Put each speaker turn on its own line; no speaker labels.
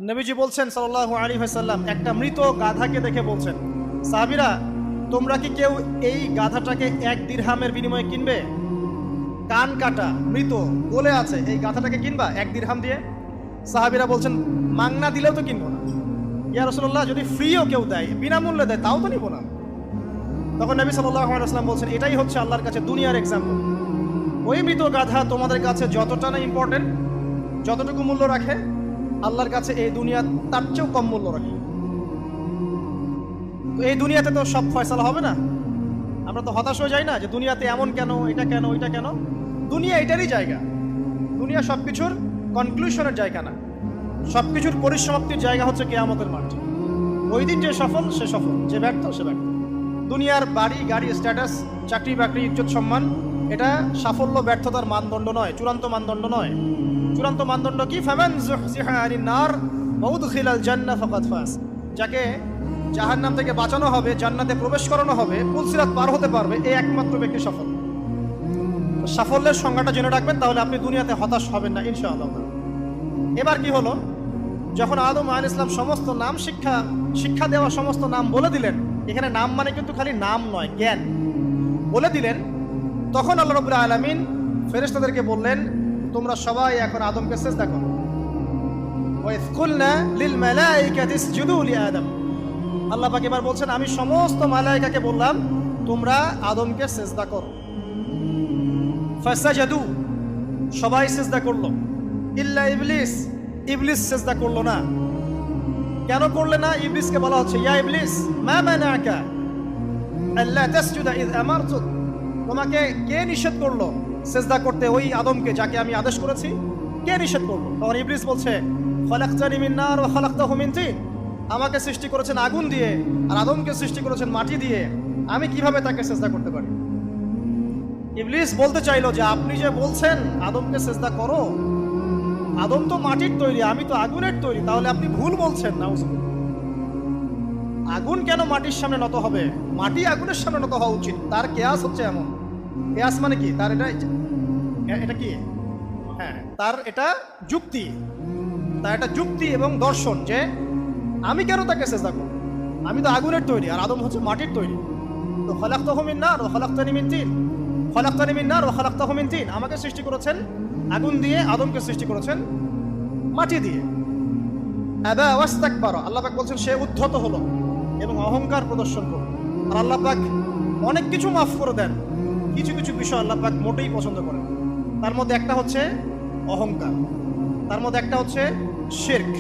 নবীজি বলছেন সাল্লাল্লাহু আলাইহি ওয়াসাল্লাম, একটা মৃত গাধাকে দেখে বলছেন, সাহাবীরা তোমরা কি কেউ এই গাধাটাকে 1 দিরহামের বিনিময়ে কিনবে? কান কাটা, মৃত, গলে আছে, এই গাধাটাকে কিনবা 1 দিরহাম দিয়ে? সাহাবীরা বলছেন, মাংনা দিলেও তো কিনবো না। ইয়া রাসূলুল্লাহ, যদি ফ্রিও কেউ দেয়, বিনামূল্যে দেয়, তাও তো নিব না। তখন নবী সাল্লাল্লাহু আলাইহি ওয়াসাল্লাম বলছেন, এটাই হচ্ছে আল্লাহর কাছে দুনিয়ার এক্সাম্পল। ওই মৃত গাধা তোমাদের কাছে যতটা না ইম্পর্টেন্ট, যতটুকু মূল্য রাখে, আল্লাহর কাছে এই দুনিয়া তার চেয়েও কম মূল্য রাখে। তো এই দুনিয়াতে তো সব ফয়সালা হবে না। আমরা তো হতাশ হয়ে যাই না যে দুনিয়াতে এমন কেন, এটা কেন, ওইটা কেন। দুনিয়া এটারই জায়গা। দুনিয়া সবকিছুর কনক্লুশনের জায়গা না, সবকিছুর পরিসমাপ্তির জায়গা হচ্ছে কিয়ামতের মাঠ। ওই দিন যে সফল সে সফল, যে ব্যর্থ সে ব্যর্থ। দুনিয়ার বাড়ি গাড়ি, স্ট্যাটাস, চাকরি বাকরি, ইজ্জত সম্মান, এটা সাফল্য ব্যর্থতার মানদণ্ড নয়, চূড়ান্ত মানদণ্ড নয়। চূড়ান্ত মানদণ্ড কি? ফামান যুহজিহা আনিন নার ওয়া উদখিলাল জান্নাহ ফাকাদ ফাজ। যাকে জাহান্নাম থেকে বাঁচানো হবে, জান্নাতে প্রবেশ করানো হবে, পুলসিরাত পার হতে পারবে, এই একমাত্র ব্যক্তি সফল। সাফল্যের সংজ্ঞাটা জেনে রাখবেন, তাহলে আপনি দুনিয়াতে হতাশ হবেন না ইনশাআল্লাহ। এবার কি হলো, যখন আদম আলাইহিস সালাম সমস্ত নাম শিক্ষা দেওয়া সমস্ত নাম বলে দিলেন, এখানে নাম মানে কিন্তু খালি নাম নয়, জ্ঞান বলে দিলেন, তখন আল্লাহ রাব্বুল আলামিন ফেরেশতাদেরকে বললেন, তোমরা সবাই এখন আদমকে সিজদা করো। ওয়া ইয কুলনা লিল মালাইকাতি ইসজুদু লি আদম। আল্লাহ পাক এবার বলছেন, আমি সমস্ত মালায়েকাকে বললাম তোমরা আদমকে সিজদা করো। ফাসাজাদু, সবাই সিজদা করলো, ইল্লা ইবলিস, ইবলিস সিজদা করলো না। কেন করলে না? ইবলিসকে বলা হচ্ছে, ইয়া ইবলিস মা মানাকা আল্লা তাসজুদা ইয আমারতুক। তোমাকে কে নিষেধ করলো সিজদা করতে ওই আদমকে, যাকে আমি আদেশ করেছি? কে নিষেধ করলো? তখন ইবলিস বলছে, খালাকতানি মিন নার ওয়া খালাকতাহু মিন তিন। আমাকে সৃষ্টি করেছেন আগুন দিয়ে, আর আদমকে সৃষ্টি করেছেন মাটি দিয়ে, আমি কিভাবে তাকে সিজদা করতে পারি? ইবলিস বলতে চাইলো যে আপনি যে বলছেন আদমকে সিজদা করো, আদম তো মাটির তৈরি, আমি তো আগুনের তৈরি, তাহলে আপনি ভুল বলছেন। নাউজুবিল্লাহ। আগুন কেন মাটির সামনে নত হবে? মাটি আগুনের সামনে নত হওয়া উচিত। তার কেয়াস হচ্ছে এমন। কেয়াস মানে কি? তার এটা কি? হ্যাঁ, তার এটা যুক্তি, তার এটা যুক্তি এবং দর্শন যে আমি কেন তাকে সিজদা করব? আমি তো আগুনের তৈরি, আর আদম হচ্ছে মাটির তৈরি। তো খালাকতাহু মিন নার ওয়া খালাকতানি মিন তিন, খালাকতানি মিন নার ওয়া খালাকতাহু মিন তিন। আমাকে সৃষ্টি করেছেন আগুন দিয়ে, আদমকে সৃষ্টি করেছেন মাটি দিয়ে। আবা ওয়াস্তাকবারা, আল্লাহ পাক বলছেন সে উদ্ধত হলো এবং অহংকার প্রদর্শন করল। আর আল্লাহ পাক অনেক কিছু মাফ করে দেন, কিছু কিছু বিষয় আল্লাহ পাক মোটেই পছন্দ করেন। তার মধ্যে একটা হচ্ছে অহংকার, তার মধ্যে একটা হচ্ছে শিরক।